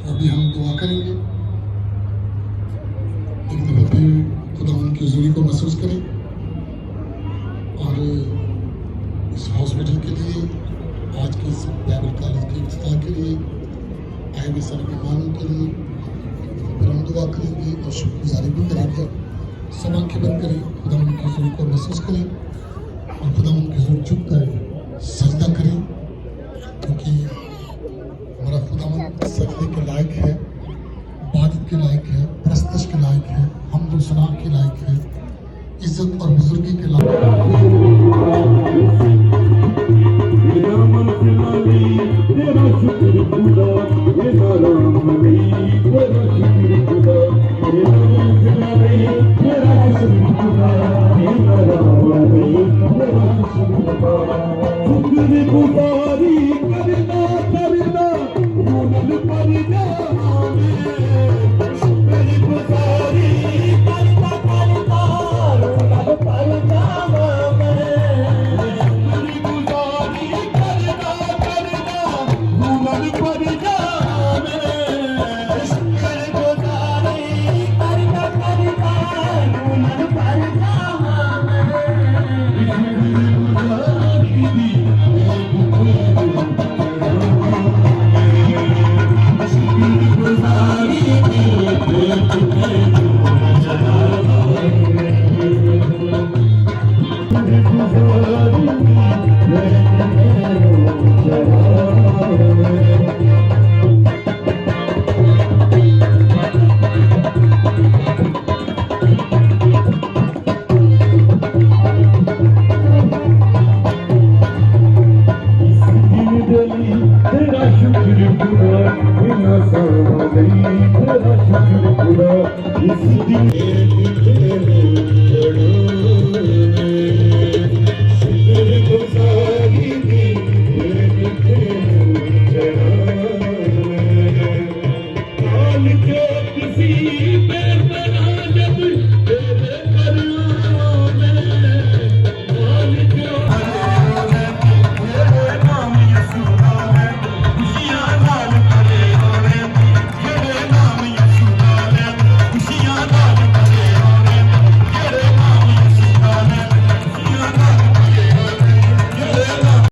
अभी हम दुआ करेंगे। एक दफा फिर खुदा उनकी हज़ूरी को महसूस करें और इस हॉस्पिटल के लिए, आज के इस बाइबल कॉलेज के इफ्तिताह के लिए आए हुए सारे मेहमानों के लिए फिर हम दुआ करेंगे और शुक्रगुजारी भी करेंगे। सब आंखें बंद करें, खुदा उनकी हज़ूरी को महसूस करें और खुदा उनकी हज़ूरी झुक कर सजदा करें, क्योंकि हमारा खुदावंद सजदे के लायक है, इबादत के लायक है, परस्तश के लायक है, हम्द व सना के लायक है, इज्जत और बुजुर्गी के लायक तेरा शुक्र